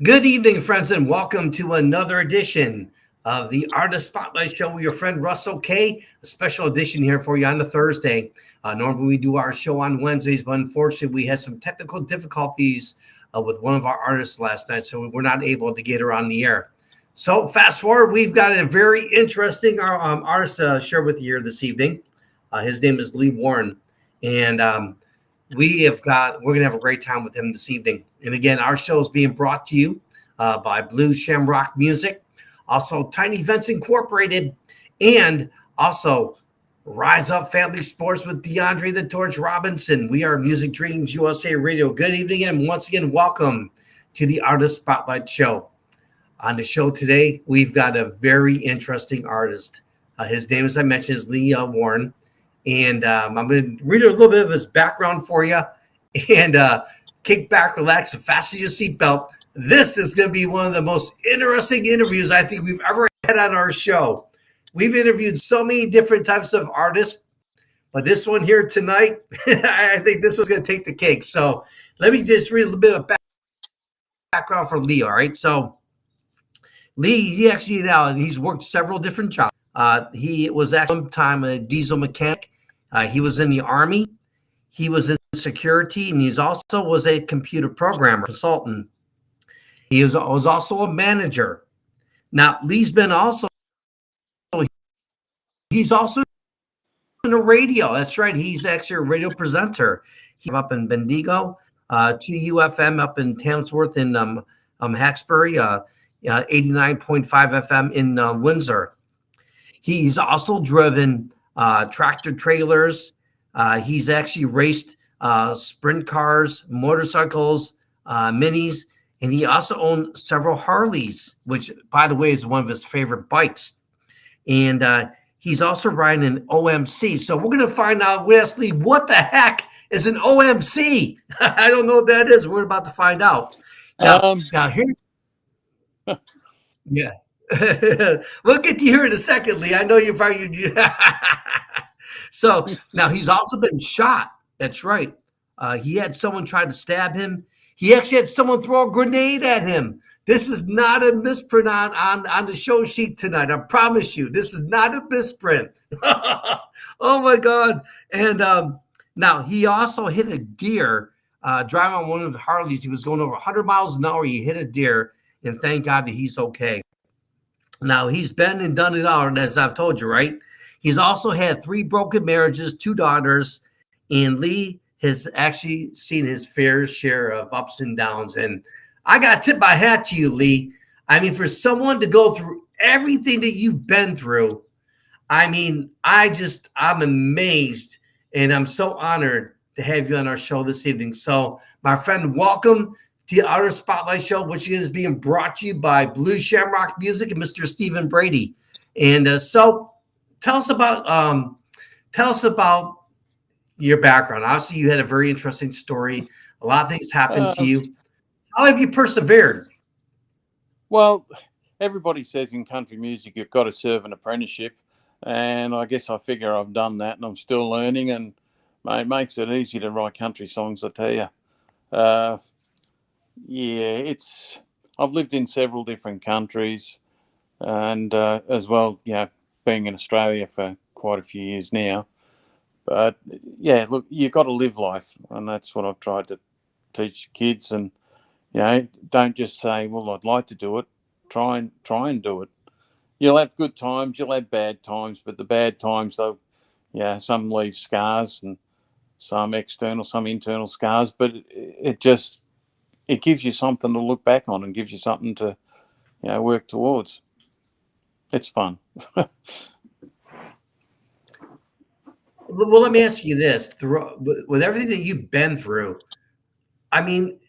Good evening, friends, and welcome to another edition of the Artist Spotlight Show with your friend Russell K. A special edition here for you on the Thursday. Normally, we do our show on Wednesdays, but unfortunately, we had some technical difficulties with one of our artists last night, so we were not able to get her on the air. So, fast forward, we've got a very interesting artist to share with you here this evening. His name is Lee Warren, and we're gonna have a great time with him this evening. And again, our show is being brought to you by Blue Shamrock Music, also Tiny Events Incorporated, and also Rise Up Family Sports with DeAndre the Torch Robinson. We are Music Dreams USA Radio. Good evening, and once again, welcome to the Artist Spotlight Show. On the show today, we've got a very interesting artist. His name, as I mentioned, is Lee Warren. And I'm going to read a little bit of his background for you and kick back, relax, and fasten your seatbelt. This is going to be one of the most interesting interviews I think we've ever had on our show. We've interviewed so many different types of artists, but this one here tonight, I think this was going to take the cake. So let me just read a little bit of background for Lee, all right? So Lee, he's worked several different jobs. He was actually one time a diesel mechanic. He was in the Army. He was in security, and he's also was a computer programmer, consultant. He was also a manager. Now, he's also in the radio. That's right. He's actually a radio presenter. He's up in Bendigo, 2UFM up in Tamsworth in Hawkesbury, 89.5 FM in Windsor. He's also driven tractor trailers. He's actually raced sprint cars, motorcycles, minis, and he also owned several Harleys, which, by the way, is one of his favorite bikes. And he's also riding an OMC. So we're going to find out, Wesley, what the heck is an OMC? I don't know what that is. We're about to find out. Now here's yeah. We'll get to hear in a second, Lee. I know you probably. So now he's also been shot. That's right. He had someone try to stab him. He actually had someone throw a grenade at him. This is not a misprint on the show sheet tonight. I promise you, this is not a misprint. Oh my God! And now he also hit a deer driving on one of the Harleys. He was going over 100 miles an hour. He hit a deer, and thank God that he's okay. Now, he's been and done it all, as I've told you, right? He's also had 3 broken marriages, 2 daughters, and Lee has actually seen his fair share of ups and downs. And I got to tip my hat to you, Lee. I mean, for someone to go through everything that you've been through, I mean, I'm amazed, and I'm so honored to have you on our show this evening. So, my friend, welcome to the Artist Spotlight Show, which is being brought to you by Blue Shamrock Music and Mr. Stephen Brady. And so tell us about your background. Obviously, you had a very interesting story. A lot of things happened to you. How have you persevered? Well, everybody says in country music you've got to serve an apprenticeship, and I guess I figure I've done that, and I'm still learning, and it makes it easy to write country songs, I tell you. Yeah, I've lived in several different countries, and as well, being in Australia for quite a few years now. But yeah, look, you've got to live life, and that's what I've tried to teach kids. And don't just say, "Well, I'd like to do it." Try and do it. You'll have good times, you'll have bad times, but the bad times, though, some leave scars, and some external, some internal scars. But it gives you something to look back on and gives you something to, work towards. It's fun. Well, let me ask you this: with everything that you've been through, I mean,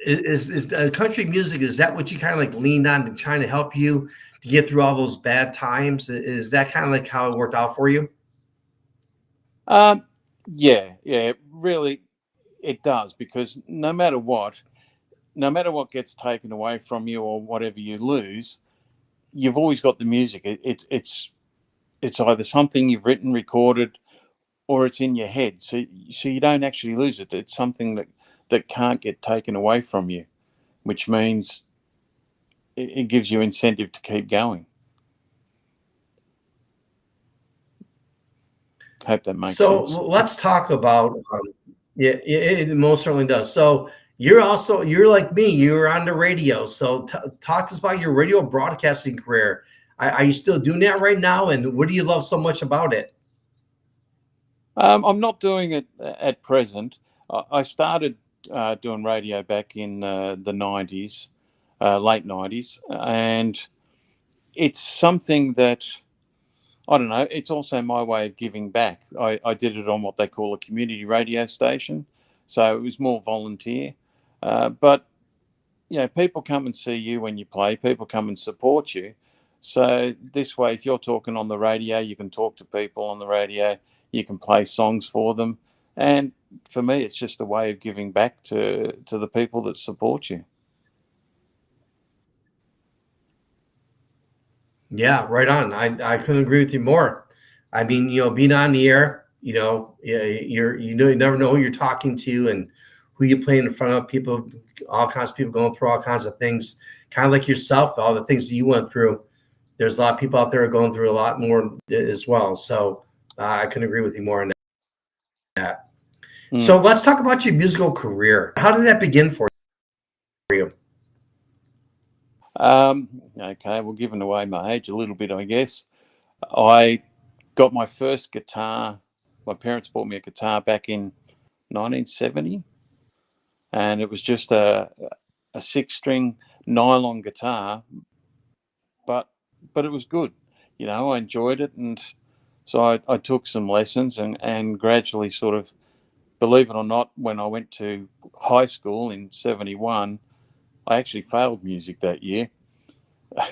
is country music? Is that what you kind of like leaned on to trying to help you to get through all those bad times? Is that kind of like how it worked out for you? Really, it does, because no matter what gets taken away from you or whatever you lose, you've always got the music. It's either something you've written, recorded, or it's in your head. So you don't actually lose it. It's something that can't get taken away from you. which means it gives you incentive to keep going. Hope that makes So sense. let's talk about yeah, it most certainly does. So you're like me, you're on the radio. So talk to us about your radio broadcasting career. Are you still doing that right now? And what do you love so much about it? I'm not doing it at present. I started doing radio back in the 90s, late 90s, and it's something that, I don't know, it's also my way of giving back. I did it on what they call a community radio station, so it was more volunteer. But, people come and see you when you play, people come and support you. So this way, if you're talking on the radio, you can talk to people on the radio, you can play songs for them. And for me, it's just a way of giving back to the people that support you. Yeah, right on. I couldn't agree with you more. I mean, being on the air, you never know who you're talking to and who you're playing in front of. People, all kinds of people going through all kinds of things, kind of like yourself, all the things that you went through. There's a lot of people out there going through a lot more as well. So I couldn't agree with you more on that. So let's talk about your musical career. How did that begin for you? Okay, well, giving away my age a little bit, I guess. I got my first guitar. My parents bought me a guitar back in 1970, and it was just a 6-string nylon guitar, but it was good. I enjoyed it, and so I took some lessons and gradually sort of, believe it or not, when I went to high school in 71, I actually failed music that year.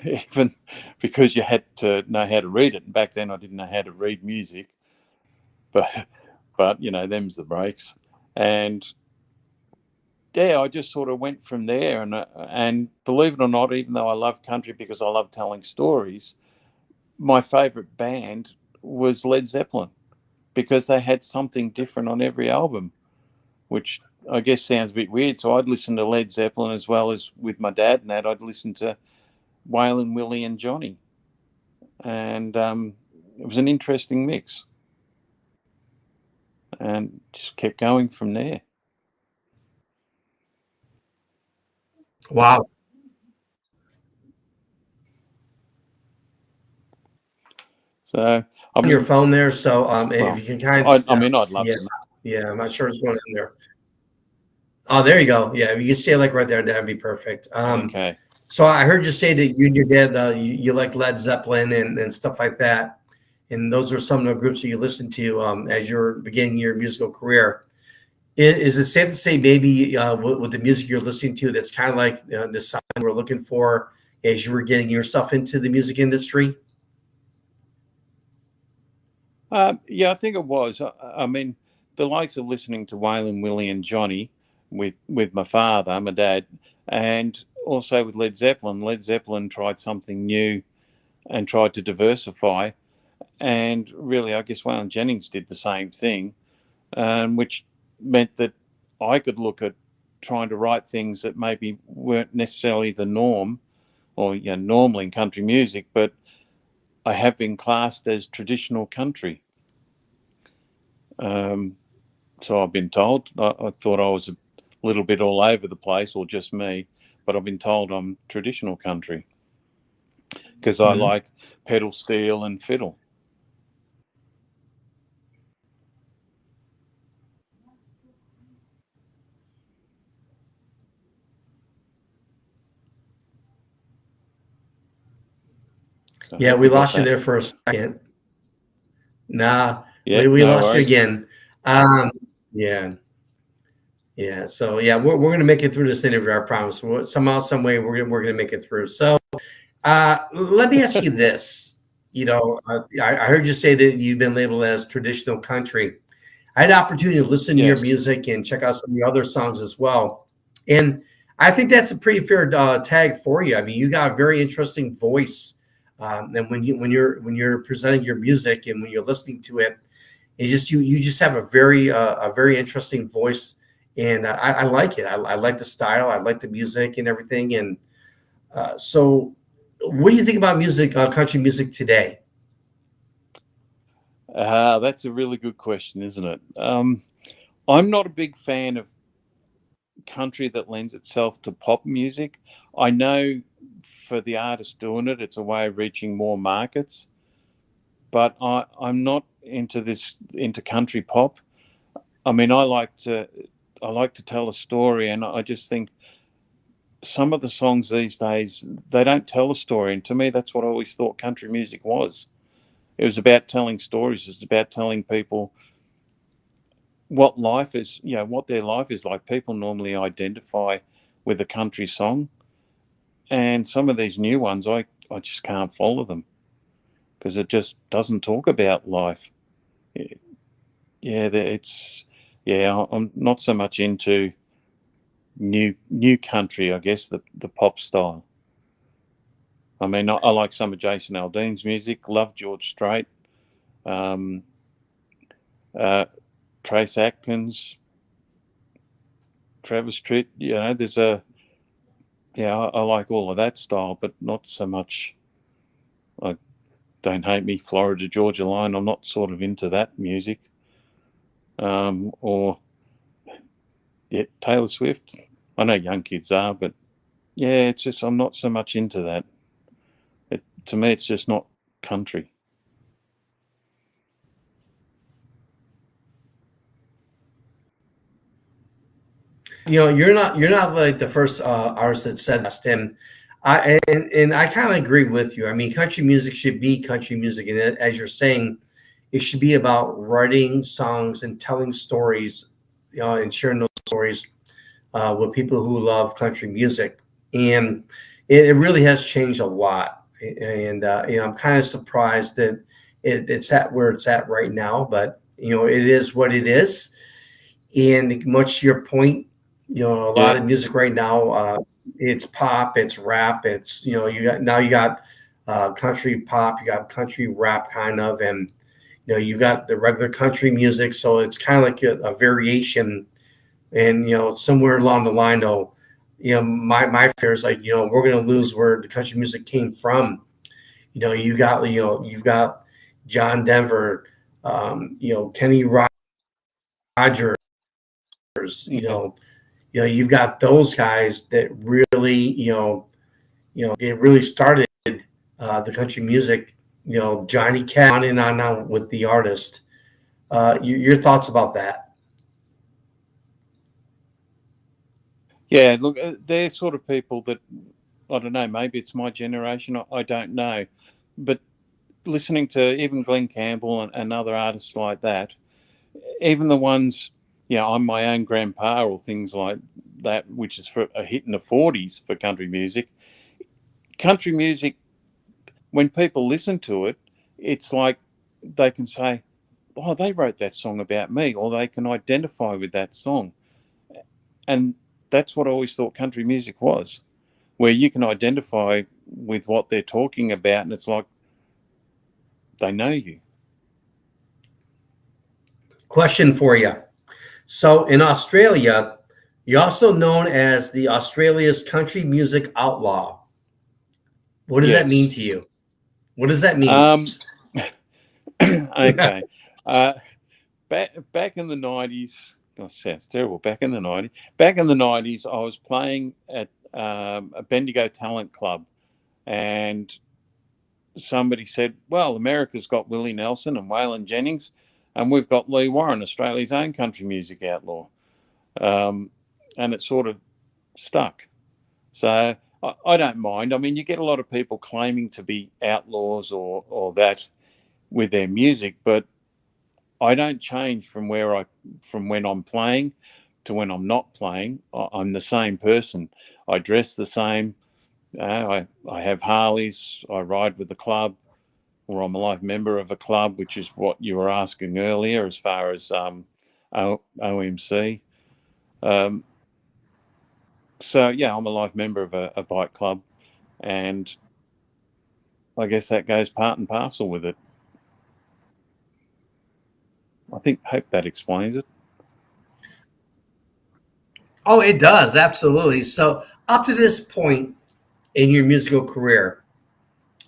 Even because you had to know how to read it. And back then I didn't know how to read music, but them's the breaks. And yeah, I just sort of went from there. And believe it or not, even though I love country because I love telling stories, my favorite band was Led Zeppelin because they had something different on every album, which I guess sounds a bit weird. So I'd listen to Led Zeppelin as well as with my dad and that I'd listen to Waylon, Willie and Johnny. And it was an interesting mix. And just kept going from there. Wow. So On your phone there. So if you can kind of, I'd love to know. Yeah, I'm not sure what's going on there. Oh, there you go. Yeah, if you can stay like right there, that'd be perfect. Okay. So I heard you say that you and your dad, you like Led Zeppelin and stuff like that. And those are some of the groups that you listen to as you're beginning your musical career. Is it safe to say maybe with the music you're listening to, that's kind of like the sign we're looking for as you were getting yourself into the music industry? Yeah, I think it was. I mean, the likes of listening to Waylon, Willie and Johnny with my father, my dad, and also with Led Zeppelin. Led Zeppelin tried something new and tried to diversify. And really, I guess Waylon Jennings did the same thing, which meant that I could look at trying to write things that maybe weren't necessarily the norm or normal in country music, but I have been classed as traditional country. So I've been told. I thought I was a little bit all over the place, or just me, but I've been told I'm traditional country because I like pedal steel and fiddle. So Yeah, we lost you there for a second. Nah, yeah, we no lost worries. you again. Yeah. Yeah. So yeah, we're gonna make it through this interview, I promise. Somehow, some way, we're gonna make it through. So let me ask you this. I heard you say that you've been labeled as traditional country. I had the opportunity to listen to your music and check out some of your other songs as well. And I think that's a pretty fair tag for you. I mean, you got a very interesting voice. And when you're presenting your music and when you're listening to it, you just have a very interesting voice and I like it. I like the style. I like the music and everything. And so, what do you think about music, country music today? That's a really good question, isn't it? I'm not a big fan of country that lends itself to pop music. I know for the artist doing it, it's a way of reaching more markets, but I'm not into country pop. I mean, I like to tell a story, and I just think some of the songs these days they don't tell a story. And to me, that's what I always thought country music was. It was about telling stories. It's about telling people what life is, what their life is like. People normally identify with a country song, and some of these new ones, I just can't follow them because it just doesn't talk about life. Yeah, it's I'm not so much into new country. I guess the pop style. I mean, I like some of Jason Aldean's music. Love George Strait, um, uh, Trace Atkins, Travis Tritt. There's a I like all of that style, but not so much. I Don't Hate Me, Florida Georgia Line. I'm not sort of into that music. Or Taylor Swift. I know young kids are, but yeah, it's just I'm not so much into that. To me, it's just not country. You're not like the first artist that said that, and I kind of agree with you. I mean, country music should be country music, and as you're saying, it should be about writing songs and telling stories, and sharing those stories with people who love country music. And it really has changed a lot. And I'm kind of surprised that it's at where it's at right now, but it is what it is. And much to your point, a lot Yeah, of music right now, it's pop, it's rap, it's you got country pop, you got country rap kind of, and you got the regular country music, so it's kind of like a variation. And somewhere along the line, though, my fear is like we're gonna lose where the country music came from. You've got John Denver, Kenny Rogers, yeah, you've got those guys that really, they really started the country music. Johnny Cash, on and on with the artist. Your thoughts about that? yeah. Look, they're sort of people that I don't know. Maybe it's my generation. I don't know, but listening to even Glenn Campbell and other artists like that, even the ones, I'm my own grandpa or things like that, which is for a hit in the 40s for country music. Country music, when people listen to it, it's like they can say, oh, they wrote that song about me, or they can identify with that song. And that's what I always thought country music was, where you can identify with what they're talking about, and it's like they know you. Question for you. So in Australia, you're also known as the Australia's country music outlaw. What does that mean Yes. to you? What does that mean? Um, okay. Uh, back in the 90s, oh, sounds terrible. Back in the 90s, I was playing at a Bendigo Talent Club, and somebody said, "Well, America's got Willie Nelson and Waylon Jennings, and we've got Lee Warren, Australia's own country music outlaw." Um, and it sort of stuck. So I don't mind. I mean, you get a lot of people claiming to be outlaws or that with their music, but I don't change from when I'm playing to when I'm not playing. I'm the same person. I dress the same. I have Harleys. I ride with the club, or I'm a life member of a club, which is what you were asking earlier as far as OMC. Um, so yeah, I'm a life member of a bike club, and I guess that goes part and parcel with it. Hope that explains it. Oh, it does absolutely. So up to this point in your musical career,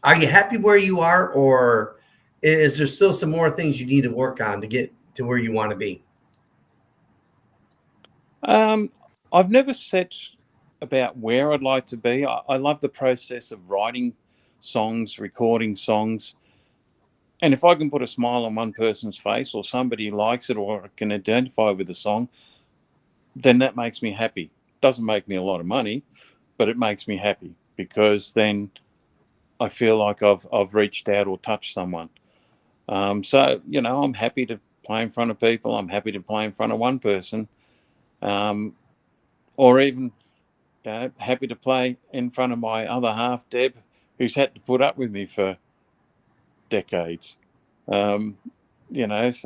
are you happy where you are, or is there still some more things you need to work on to get to where you want to be? Um, I've never set about where I'd like to be. I love the process of writing songs, recording songs, and if I can put a smile on one person's face, or somebody likes it, or can identify with the song, then that makes me happy. Doesn't make me a lot of money, but it makes me happy because then I feel like I've reached out or touched someone. So I'm happy to play in front of people. I'm happy to play in front of one person, um, or even happy to play in front of my other half, Deb, who's had to put up with me for decades. Um, so as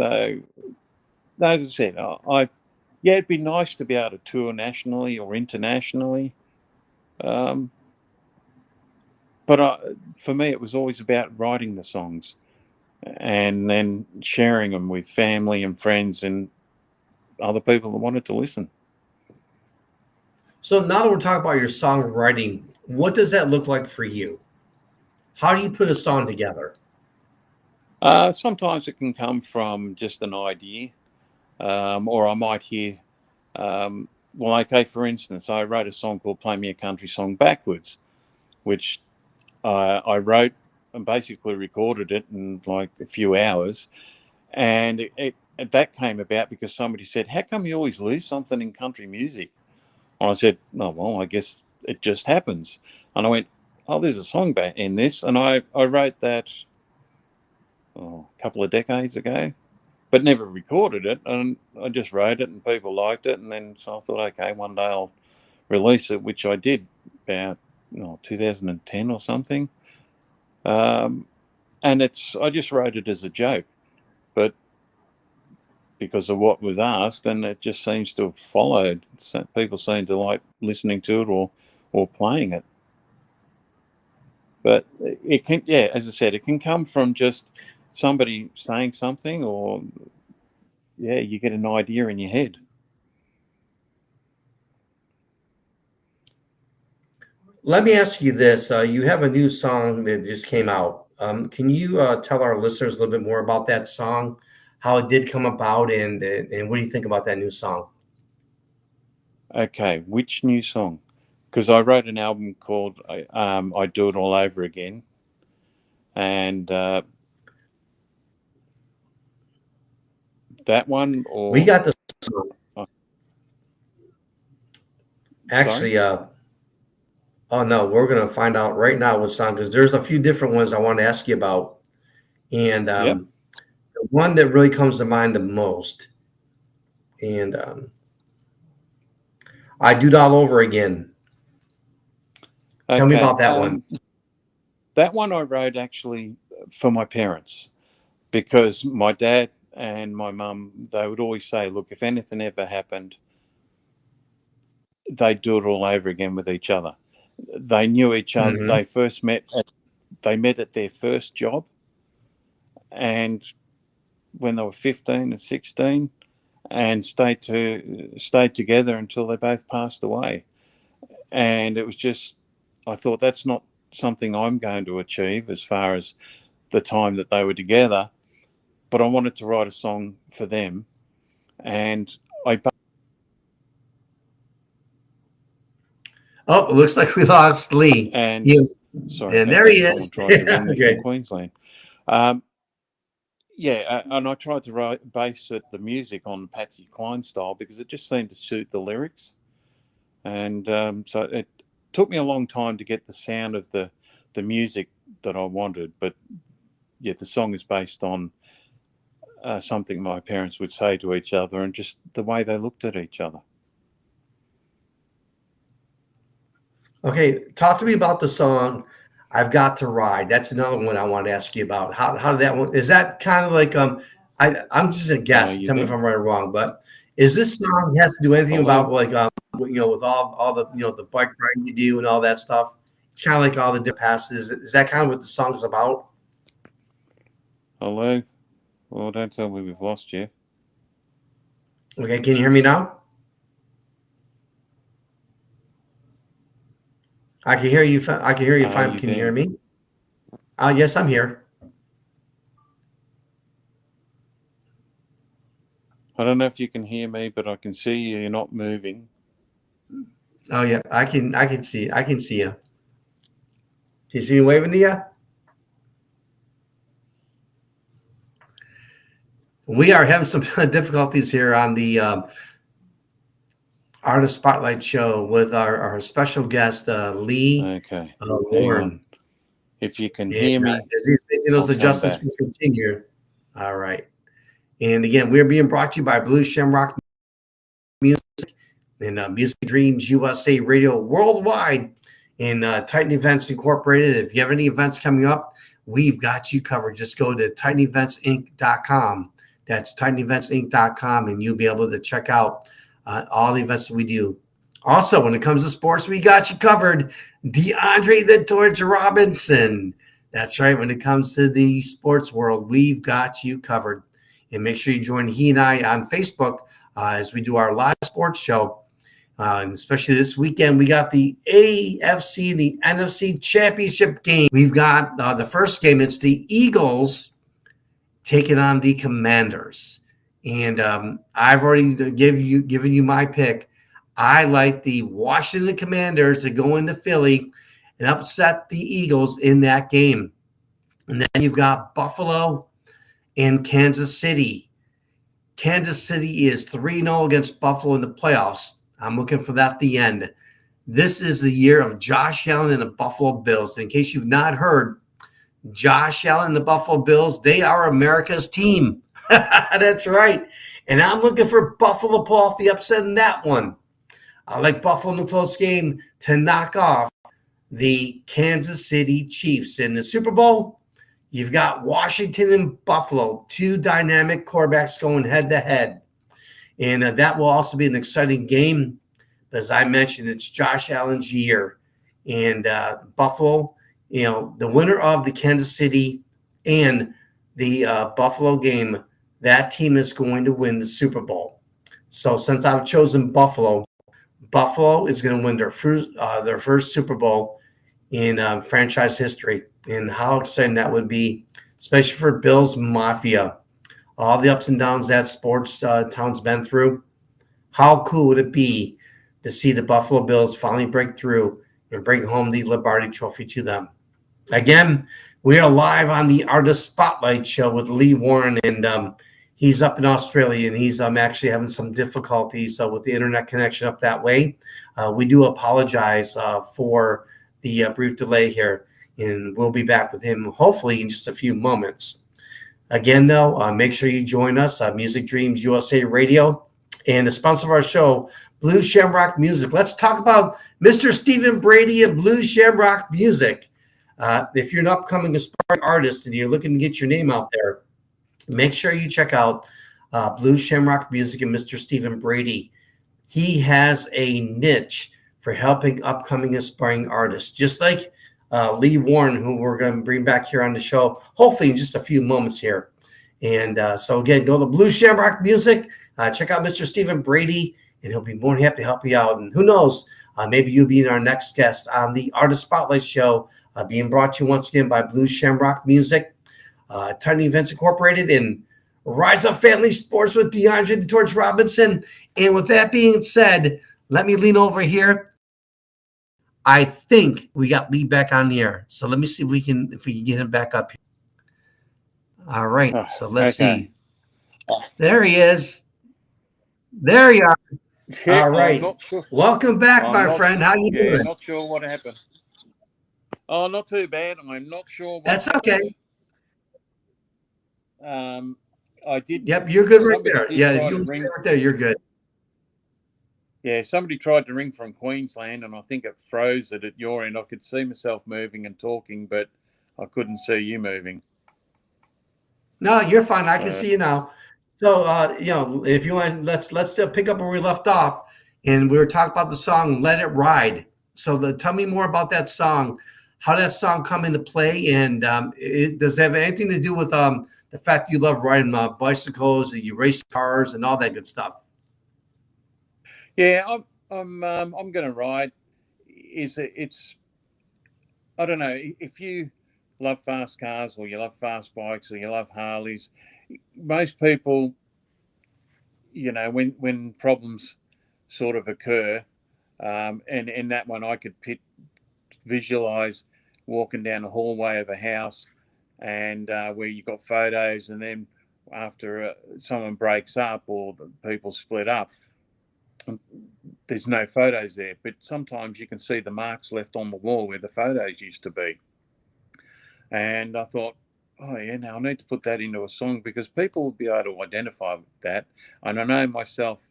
I said, yeah, it'd be nice to be able to tour nationally or internationally. Um, but for me, it was always about writing the songs and then sharing them with family and friends and other people that wanted to listen. So now that we're talking about your songwriting, what does that look like for you? How do you put a song together? Sometimes it can come from just an idea, or I might hear, well, okay, for instance, I wrote a song called Play Me a Country Song Backwards, which I wrote and basically recorded it in like a few hours. And that came about because somebody said, "How come you always lose something in country music?" And I said, "Oh, well, I guess it just happens." And I went, "Oh, there's a song back in this." And I wrote that a couple of decades ago, but never recorded it. And I just wrote it and people liked it. And then so I thought, okay, one day I'll release it, which I did about 2010 or something. Um, and I just wrote it as a joke, but because of what was asked, and it just seems to have followed. So people seem to like listening to it or playing it. But it can, yeah, as I said, it can come from just somebody saying something, or yeah, you get an idea in your head. Let me ask you this: you have a new song that just came out. Can you tell our listeners a little bit more about that song, how it did come about, and what do you think about that new song? Okay, which new song? Because I wrote an album called "I Do It All Over Again," and that one, We or got the oh, sorry, actually. Oh no, we're gonna find out right now what song, because there's a few different ones I want to ask you about, and yep, the one that really comes to mind the most, and I do it all over again. Tell me okay. about that one. That one I wrote actually for my parents because my dad and my mum, they would always say, look, if anything ever happened, they'd do it all over again with each other. They knew each other. Hmm. They met at their first job, and when they were 15 and 16, and stayed together until they both passed away. And it was just, I thought that's not something I'm going to achieve as far as the time that they were together, but I wanted to write a song for them. And I Oh, it looks like we lost Lee. and He was, sorry and about there he that. Someone is. tried to ring me from Okay. Queensland. Um, yeah, and I tried to base the music on Patsy Cline style because it just seemed to suit the lyrics, and so it took me a long time to get the sound of the music that I wanted. But yeah, the song is based on something my parents would say to each other, and just the way they looked at each other. Okay, talk to me about the song "I've Got to Ride." That's another one I want to ask you about. How did that one? Is that kind of like I'm just a Are guess. you Tell me if there? I'm right or wrong. But is this song has to do anything Hello, about like with all the the bike riding you do and all that stuff? It's kind of like all the different passes. Is that kind of what the song is about? hello. Well, don't tell me we've lost you. Okay, can you hear me now? I can hear you. I can hear you fine. You Can you hear there? me? Yes, I'm here. I don't know if you can hear me, but I can see you. You're not moving. Oh yeah, I can. I can see. I can see you. Can you see me waving to you? We are having some difficulties here on the Artist Spotlight show with our special guest Lee Okay. Hang Warren. on. If you can And hear me, as he's making those I'll come adjustments, back. we'll continue. All right. And again, we're being brought to you by Blue Shamrock Music and Music Dreams USA Radio Worldwide and Titan Events Incorporated. If you have any events coming up, we've got you covered. Just go to titaneventsinc.com. That's titaneventsinc.com, and you'll be able to check out all the events that we do. Also, when it comes to sports, we got you covered. DeAndre the Torch Robinson. That's right. When it comes to the sports world, we've got you covered. And make sure you join he and I on Facebook as we do our live sports show. And especially this weekend, we got the AFC and the NFC championship game. We've got the first game. It's the Eagles taking on the Commanders. And I've already given you my pick. I like the Washington Commanders to go into Philly and upset the Eagles in that game. And then you've got Buffalo and Kansas City. Kansas City is 3-0 against Buffalo in the playoffs. I'm looking for that at the end. This is the year of Josh Allen and the Buffalo Bills. In case you've not heard, Josh Allen and the Buffalo Bills, they are America's team. That's right. And I'm looking for Buffalo to pull off the upset in that one. I like Buffalo in the close game to knock off the Kansas City Chiefs. In the Super Bowl, you've got Washington and Buffalo, two dynamic quarterbacks going head-to-head. And that will also be an exciting game. As I mentioned, it's Josh Allen's year. And Buffalo, the winner of the Kansas City and the Buffalo game, that team is going to win the Super Bowl. So since I've chosen Buffalo is going to win their first Super Bowl in franchise history. And how exciting that would be, especially for Bills Mafia. All the ups and downs that sports town's been through. How cool would it be to see the Buffalo Bills finally break through and bring home the Lombardi Trophy to them? Again, we are live on the Artist Spotlight show with Lee Warren, and he's up in Australia, and he's actually having some difficulties with the internet connection up that way. We do apologize for the brief delay here, and we'll be back with him hopefully in just a few moments. Again, though, make sure you join us on Music Dreams USA Radio and the sponsor of our show, Blue Shamrock Music. Let's talk about Mr. Stephen Brady of Blue Shamrock Music. If you're an upcoming aspiring artist and you're looking to get your name out there, make sure you check out Blue Shamrock Music and Mr. Stephen Brady. He has a niche for helping upcoming aspiring artists, just like Lee Warren, who we're going to bring back here on the show, hopefully in just a few moments here. And so again, go to Blue Shamrock Music, check out Mr. Stephen Brady, and he'll be more than happy to help you out. And who knows, maybe you'll be our next guest on the Artist Spotlight show, being brought to you once again by Blue Shamrock Music, Titan Events Incorporated, and Rise Up Family Sports with DeAndre the Torch Robinson. And with that being said, let me lean over here. I think we got Lee back on the air. So let me see if we can get him back up here. All right. So let's see. There he is. There you are. Yeah, all right. Sure. Welcome back, my friend. How you doing? Not sure what happened. Oh, not too bad. I'm not sure. That's okay. I did. Yep, you're good right there. Yeah, if you ring right there, you're good. Yeah, somebody tried to ring from Queensland, and I think it froze it at your end. I could see myself moving and talking, but I couldn't see you moving. No, you're fine. I can see you now. So, if you want, let's pick up where we left off, and we were talking about the song "Let It Ride." So, tell me more about that song. How did that song come into play, and does it have anything to do with the fact you love riding bicycles, and you race cars, and all that good stuff? Yeah, I'm going to ride. It's I don't know if you love fast cars or you love fast bikes or you love Harleys. Most people, when problems sort of occur, and in that one, I could visualize walking down the hallway of a house, and where you got photos, and then after someone breaks up or the people split up, there's no photos there, but sometimes you can see the marks left on the wall where the photos used to be. And I thought, oh yeah, now I need to put that into a song because people will be able to identify that. And I know myself,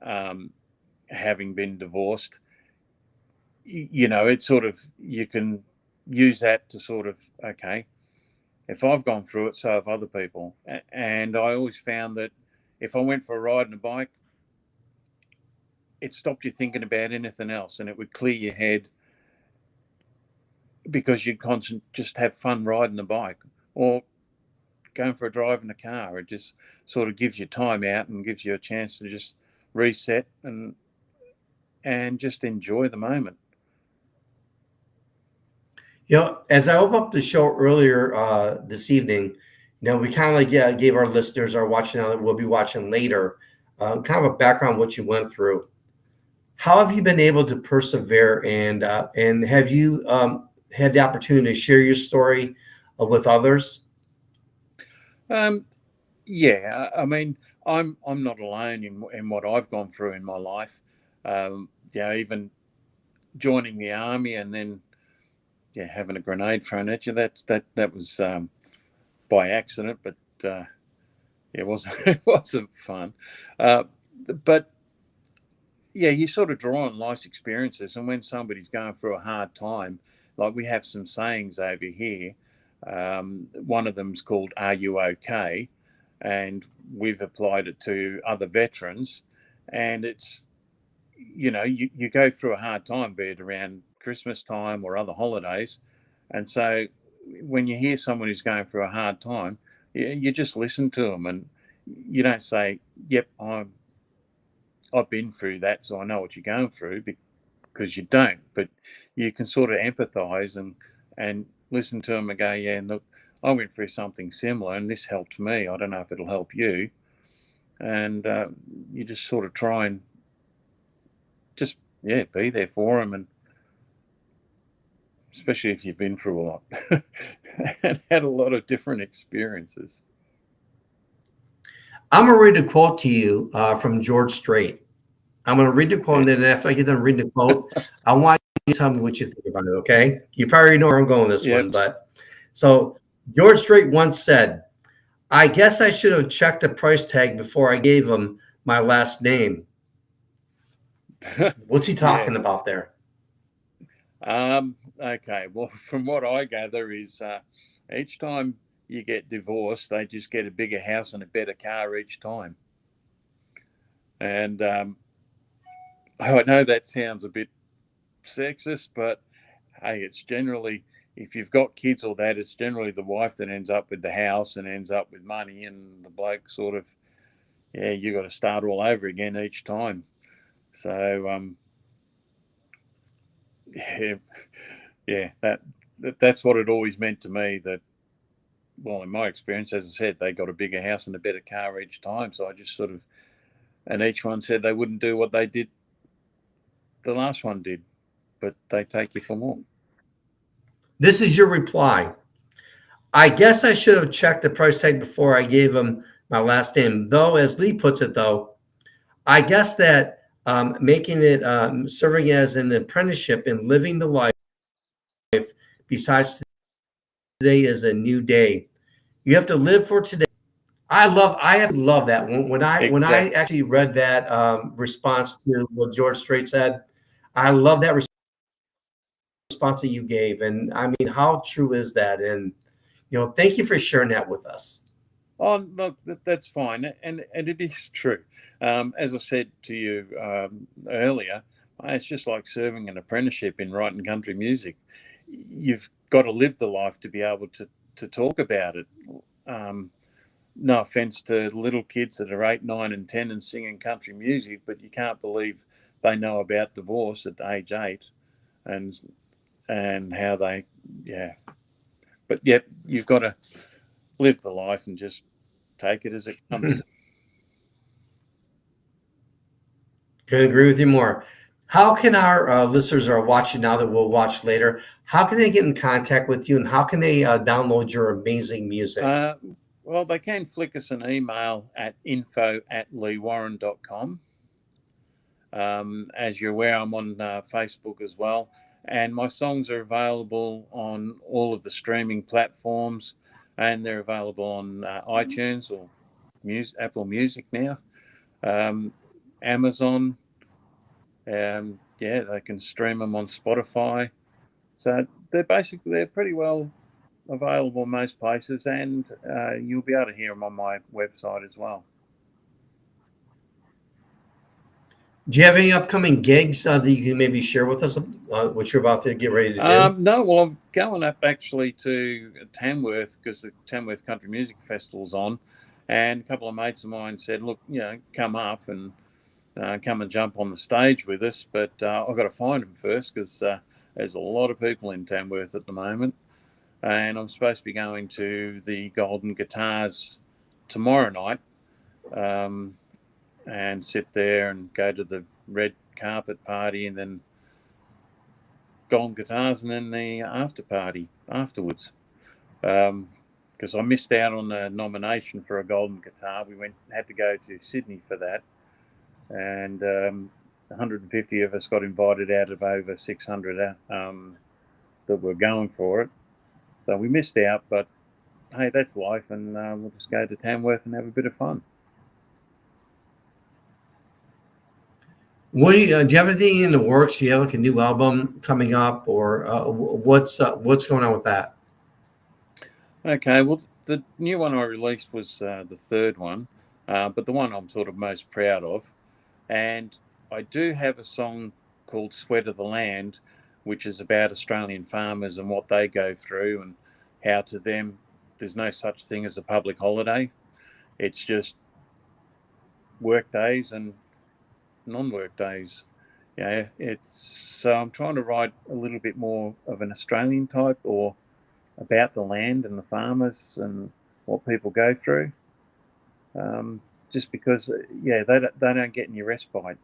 having been divorced, it's sort of, you can use that to sort of, okay, if I've gone through it, so have other people. And I always found that if I went for a ride on a bike, it stopped you thinking about anything else, and it would clear your head because you'd just have fun riding the bike or going for a drive in a car. It just sort of gives you time out and gives you a chance to just reset and just enjoy the moment. As I opened up the show earlier this evening, we kind of like gave our listeners are watching now that we'll be watching later, kind of a background what you went through. How have you been able to persevere, and have you had the opportunity to share your story with others? Yeah, I mean, I'm not alone in what I've gone through in my life. Even joining the army and then having a grenade thrown at you. That was by accident, but it wasn't it wasn't fun. But yeah, you sort of draw on life's experiences, and when somebody's going through a hard time, like we have some sayings over here. One of them's called "Are you okay?" and we've applied it to other veterans, and it's you go through a hard time, be it around Christmas time or other holidays, and so when you hear someone who's going through a hard time, you just listen to them, and you don't say, "Yep, I've been through that, so I know what you're going through," because you don't. But you can sort of empathise and listen to them and go, "Yeah, look, I went through something similar, and this helped me. I don't know if it'll help you." And you just sort of try and just be there for them, and especially if you've been through a lot and had a lot of different experiences. I'm going to read a quote to you from George Strait. I'm going to read the quote, and then after I get done reading the quote, I want you to tell me what you think about it, okay? You probably know where I'm going with this one, but so George Strait once said, "I guess I should have checked the price tag before I gave him my last name." What's he talking about there? Okay, well, from what I gather is each time you get divorced, they just get a bigger house and a better car each time. And I know that sounds a bit sexist, but hey, it's generally, if you've got kids or that, it's generally the wife that ends up with the house and ends up with money, and the bloke sort of, you got to start all over again each time. So that's what it always meant to me. That, well, in my experience, as I said, they got a bigger house and a better car each time. So I just sort of, and each one said they wouldn't do what they did, the last one did, but they take you for more. This is your reply. "I guess I should have checked the price tag before I gave him my last name. Though, as Lee puts it, though, I guess that making it serving as an apprenticeship and living the life besides today is a new day. You have to live for today." I love that when I actually read that response to what George Strait said. I love that response that you gave, and I mean, how true is that? And thank you for sharing that with us. Oh, look, that's fine, and it is true. As I said to you earlier, it's just like serving an apprenticeship in writing country music. You've got to live the life to be able to talk about it. No offense to little kids that are 8, 9, and 10 and singing country music, but you can't believe they know about divorce at age 8, and and how they, but yep, you've got to live the life and just take it as it comes. Couldn't agree with you more. How can our listeners are watching now that we'll watch later? How can they get in contact with you, and how can they download your amazing music? Well, they can flick us an email at info@leewarren.com. As you're aware, I'm on Facebook as well, and my songs are available on all of the streaming platforms, and they're available on iTunes or Apple Music now, Amazon. They can stream them on Spotify. So they're pretty well available in most places, and you'll be able to hear them on my website as well. Do you have any upcoming gigs that you can maybe share with us what you're about to get ready to do? No, well, I'm going up actually to Tamworth because the Tamworth Country Music Festival's on, and a couple of mates of mine said, "Look, come up and come and jump on the stage with us." But I've got to find them first because there's a lot of people in Tamworth at the moment, and I'm supposed to be going to the Golden Guitars tomorrow night. And sit there and go to the red carpet party and then Golden Guitars and then the after party afterwards. Because I missed out on a nomination for a Golden Guitar. We had to go to Sydney for that. And 150 of us got invited out of over 600 that were going for it. So we missed out, but hey, that's life, and we'll just go to Tamworth and have a bit of fun. What do you have anything in the works? Do you have like a new album coming up, or what's going on with that? Okay, well, the new one I released was the third one, but the one I'm sort of most proud of. And I do have a song called Sweat of the Land, which is about Australian farmers and what they go through and how to them there's no such thing as a public holiday. It's just work days and non-work days. So I'm trying to write a little bit more of an Australian type or about the land and the farmers and what people go through. Just because, they don't get any respite.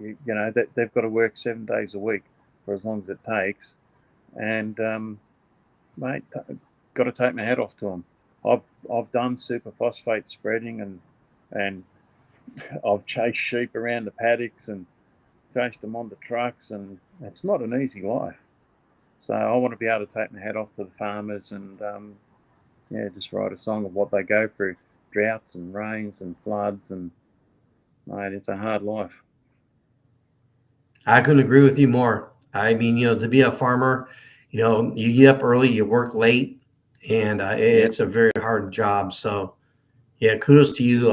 They've got to work 7 days a week for as long as it takes. And, mate, got to take my hat off to them. I've done superphosphate spreading and I've chased sheep around the paddocks and chased them on the trucks, and it's not an easy life. So I want to be able to take my hat off to the farmers and, just write a song of what they go through, droughts and rains and floods, and mate, it's a hard life. I couldn't agree with you more. I mean, to be a farmer, you get up early, you work late, and it's a very hard job. So, yeah, kudos to you,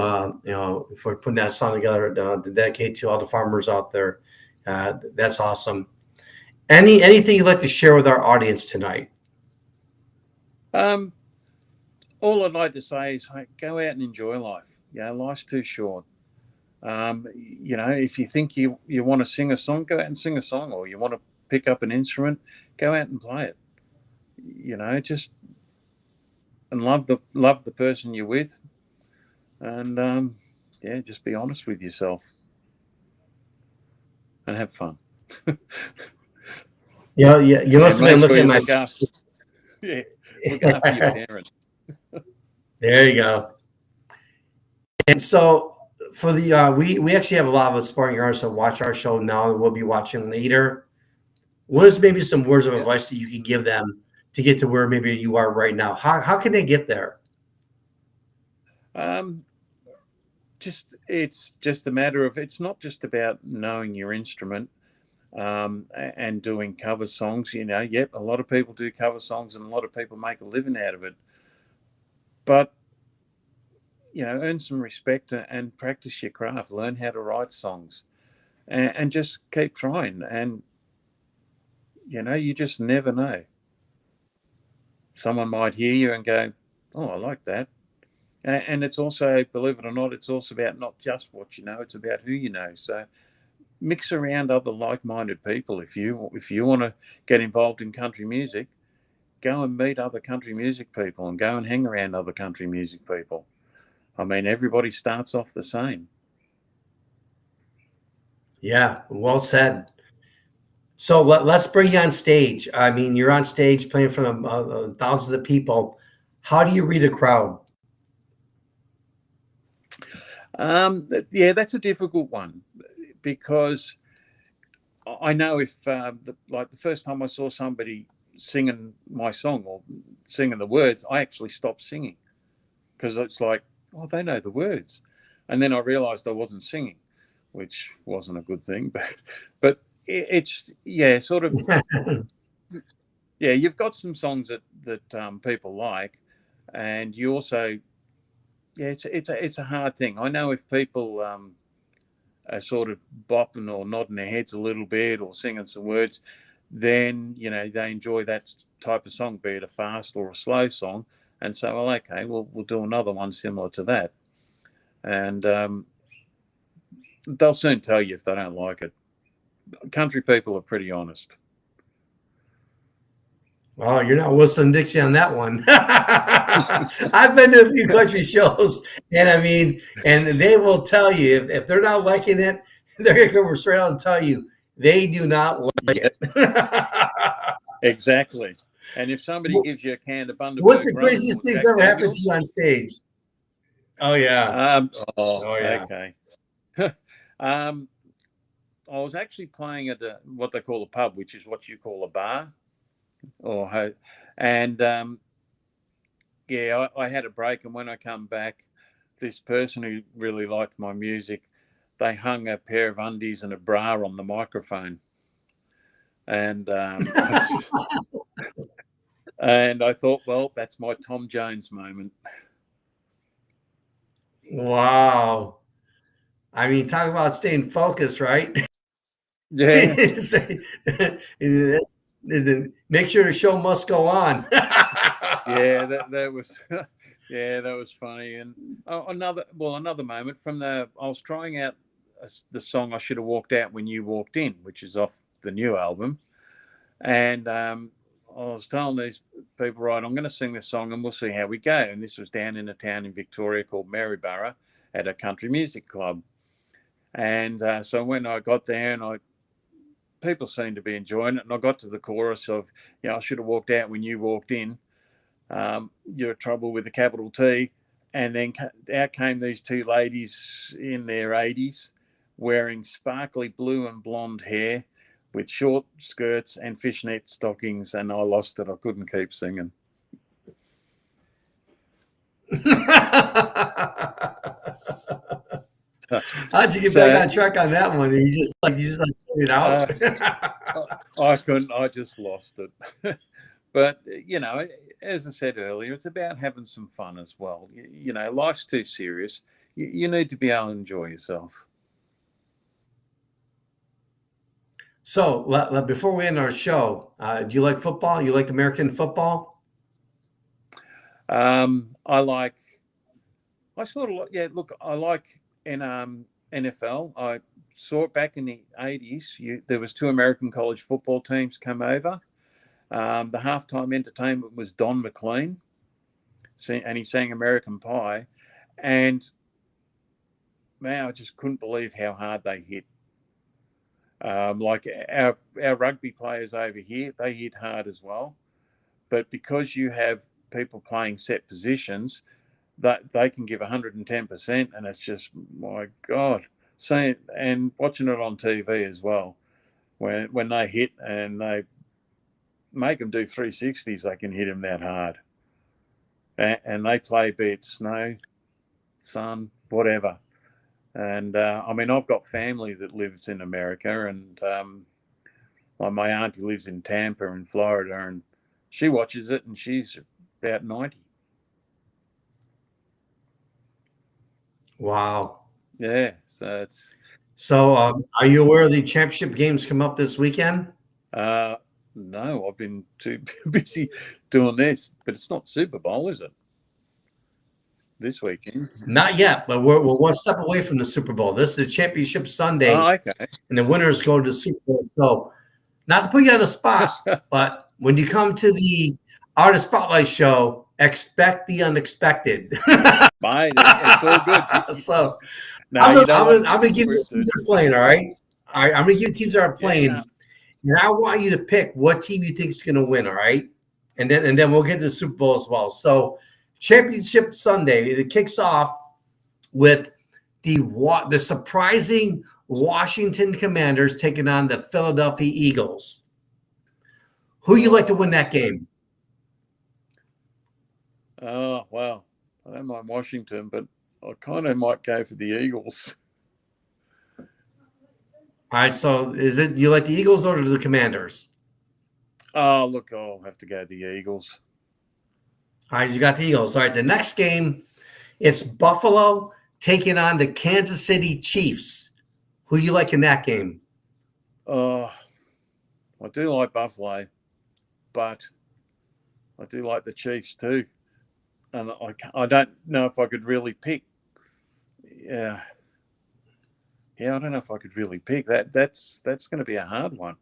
for putting that song together to dedicate to all the farmers out there. That's awesome. Anything you'd like to share with our audience tonight? All I'd like to say is go out and enjoy life. Life's too short. If you think you want to sing a song, go out and sing a song, or you want to pick up an instrument, go out and play it. Just and love the person you're with, and just be honest with yourself and have fun. You must have been looking at my. Look after your parents. There you go. And so for the we actually have a lot of aspiring artists that watch our show now and we'll be watching later. What is maybe some words of advice that you can give them to get to where maybe you are right now? How can they get there? It's just a matter of, it's not just about knowing your instrument and doing cover songs. A lot of people do cover songs and a lot of people make a living out of it. But, earn some respect and practice your craft, learn how to write songs and just keep trying. And, you just never know. Someone might hear you and go, oh, I like that. And it's also, believe it or not, it's also about not just what you know, it's about who you know. So mix around other like-minded people. If you want to get involved in country music, go and meet other country music people and go and hang around other country music people. I mean, everybody starts off the same. Yeah, well said. So let's bring you on stage. I mean, you're on stage playing in front of thousands of people. How do you read a crowd? Yeah, that's a difficult one, because I know if like the first time I saw somebody singing my song or singing the words, I actually stopped singing, because it's like, oh, they know the words. And then I realized I wasn't singing, which wasn't a good thing. But it's, yeah, sort of, yeah, you've got some songs that people like, and you also, yeah, it's a hard thing. I know if people are sort of bopping or nodding their heads a little bit or singing some words, then they enjoy that type of song, be it a fast or a slow song, and say, well, okay, we'll do another one similar to that, and they'll soon tell you if they don't like it. Country people are pretty honest. Oh, you're not whistling Dixie on that one. I've been to a few country shows, and I mean, and they will tell you if they're not liking it, they're going to come straight out and tell you they do not like it. Exactly. And if somebody gives you a can of Bundaberg, what's the craziest thing that's ever happened to you on stage? Oh yeah. Oh yeah. Okay. I was actually playing at what they call a pub, which is what you call a bar, and yeah, I had a break, and when I come back, this person who really liked my music, they hung a pair of undies and a bra on the microphone, and and I thought, well, that's my Tom Jones moment. Wow. I mean, talk about staying focused, right? Yeah. Make sure the show must go on. Yeah, that was yeah, that was funny. And another moment from I was trying out the song "I Should Have Walked Out When You Walked In," which is off the new album, and I was telling these people, right, I'm going to sing this song and we'll see how we go. And this was down in a town in Victoria called Maryborough at a country music club. And so when I got there, and people seemed to be enjoying it, and I got to the chorus of, I should have walked out when you walked in. You're trouble with a capital T. And then out came these two ladies in their 80s wearing sparkly blue and blonde hair with short skirts and fishnet stockings, and I lost it. I couldn't keep singing. How'd you get back on track on that one? You just it out? I couldn't. I just lost it. But as I said earlier, it's about having some fun as well. Life's too serious. You need to be able to enjoy yourself. So before we end our show, do you like football? You like American football? I like in NFL. I saw it back in the 80s. There was 2 American college football teams come over. The halftime entertainment was Don McLean, and he sang American Pie. And man, I just couldn't believe how hard they hit. Like our rugby players over here, they hit hard as well. But because you have people playing set positions, that they can give 110%, and it's just, my God. And watching it on TV as well, when they hit and they make them do 360s, they can hit them that hard. And they play, be it snow, sun, whatever. And I mean, I've got family that lives in America, and my auntie lives in Tampa in Florida, and she watches it, and she's about 90. Wow. Yeah, so it's. So, are you aware the championship games come up this weekend? No, I've been too busy doing this, but it's not Super Bowl, is it? this weekend. Not yet, but we're one step away from the Super Bowl. This is Championship Sunday, Oh, okay. and the winners go to the Super Bowl. So, not to put you on the spot, but when you come to the Artist Spotlight show, expect the unexpected. Mate, it's all good. So, No, I'm you don't going to give you the teams that are playing, all right? All right, I'm going to give you teams that are playing, Yeah, and I want you to pick what team you think is going to win, all right? And then we'll get to the Super Bowl as well. So, Championship Sunday, it kicks off with the surprising Washington Commanders taking on the Philadelphia Eagles. Who you like to win that game? Oh, well, I don't mind Washington, but I kind of might go for the Eagles. All right, so you like the Eagles or the Commanders? Oh, look, I'll have to go the Eagles. All right, you got the Eagles. All right, the next game, it's Buffalo taking on the Kansas City Chiefs. Who you like in that game? I do like Buffalo, but I do like the Chiefs too. And I don't know if I could really pick. Yeah, I don't know if I could really pick that. That's going to be a hard one.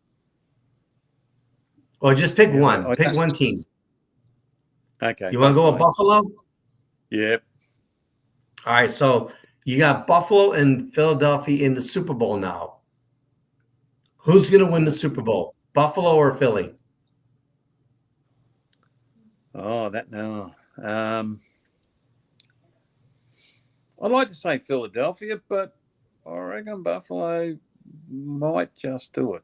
Or just pick one. Pick one team. Okay. You want to go with Buffalo? Yep. All right, so you got Buffalo and Philadelphia in the Super Bowl now. Who's going to win the Super Bowl, Buffalo or Philly? Oh, that no. I'd like to say Philadelphia, but I reckon Buffalo might just do it.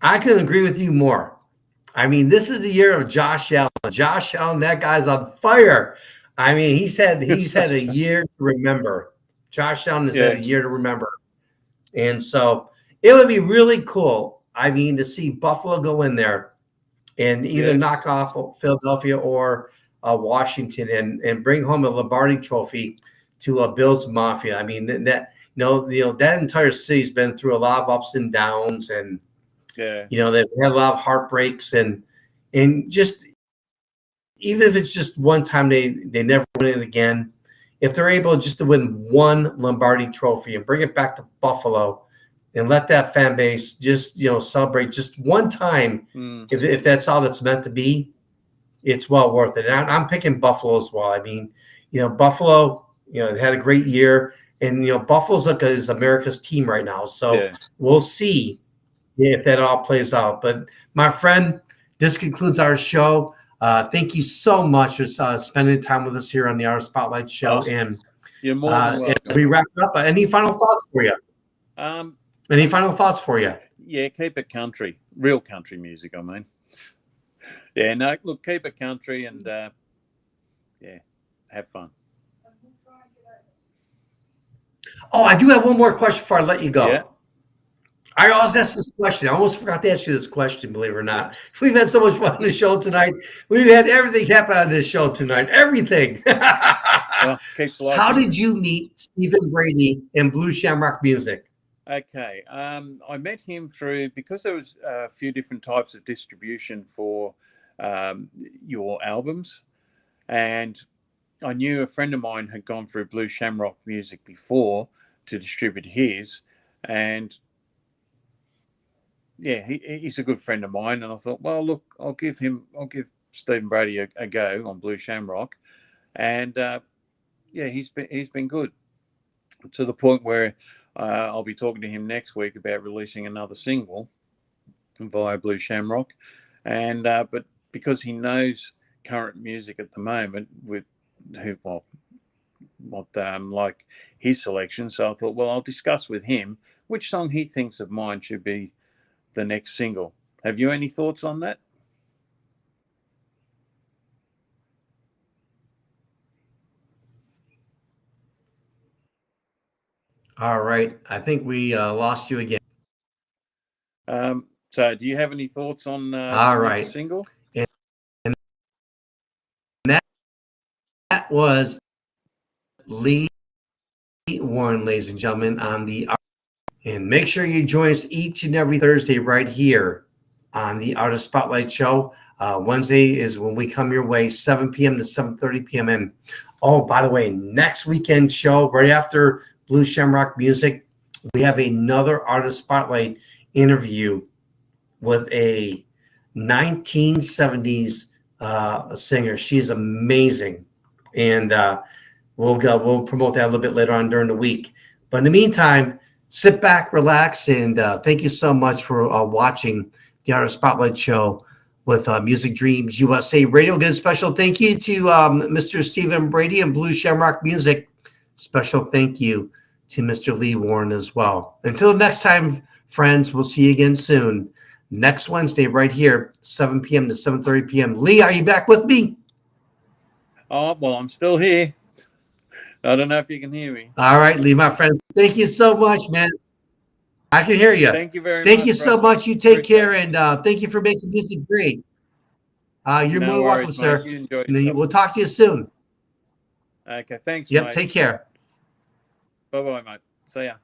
I couldn't agree with you more. I mean, this is the year of Josh Allen. Josh Allen, that guy's on fire. I mean, he's had a year to remember. Josh Allen has had a year to remember. And so it would be really cool, I mean, to see Buffalo go in there and either knock off Philadelphia or Washington and bring home a Lombardi trophy to Bills Mafia. I mean, that entire city's been through a lot of ups and downs, and they've had a lot of heartbreaks, and just even if it's just one time they never win it again, if they're able just to win one Lombardi trophy and bring it back to Buffalo and let that fan base just celebrate just one time, if that's all that's meant to be, it's well worth it. And I'm picking Buffalo as well. I mean, Buffalo, they had a great year, and Buffalo's is America's team right now. So we'll see if that all plays out. But my friend, this concludes our show. Thank you so much for spending time with us here on the Art Spotlight show. And you're more than welcome. As we wrap up, any final thoughts for you? Any final thoughts for you? Yeah, keep it country, real country music. I mean, no, look, keep it country, and have fun. Oh, I do have one more question before I let you go. Yeah. I always ask this question. I almost forgot to ask you this question, believe it or not. We've had so much fun on the show tonight. We've had everything happen on this show tonight. Everything. Well, how did you meet Stephen Brady in Blue Shamrock Music? Okay. I met him because there was a few different types of distribution for your albums. And I knew a friend of mine had gone through Blue Shamrock Music before to distribute his. And he's a good friend of mine. And I thought, well, look, I'll give Stephen Brady a go on Blue Shamrock. And he's been good, to the point where I'll be talking to him next week about releasing another single via Blue Shamrock. And but because he knows current music at the moment like his selection, so I thought, well, I'll discuss with him which song he thinks of mine should be the next single. Have you any thoughts on that? All right. I think we lost you again. So do you have any thoughts on the single? And that was Lee Warren, ladies and gentlemen, on the Art. And make sure you join us each and every Thursday right here on the Artist Spotlight show. Wednesday is when we come your way, 7 p.m. to 7:30 p.m. And oh, by the way, next weekend show, right after Blue Shamrock Music, we have another artist spotlight interview with a 1970s singer. She's amazing. And we'll promote that a little bit later on during the week. But in the meantime, sit back, relax, and thank you so much for watching the Artist Spotlight Show with Music Dreams USA Radio. Again, special thank you to Mr. Stephen Brady and Blue Shamrock Music. Special thank you to Mr. Lee Warren as well. Until next time, friends, we'll see you again soon. Next Wednesday, right here, 7 p.m. to 7:30 p.m. Lee, are you back with me? Oh, well, I'm still here. I don't know if you can hear me. All right, Lee, my friend. Thank you so much, man. I can hear you. Thank you very much. Thank you so much. You take care, it. and thank you for making music great. You're more welcome, mate. sir. You enjoy We'll talk to you soon. Okay, thanks, Yep, mate. take care. Bye-bye, mate. See ya.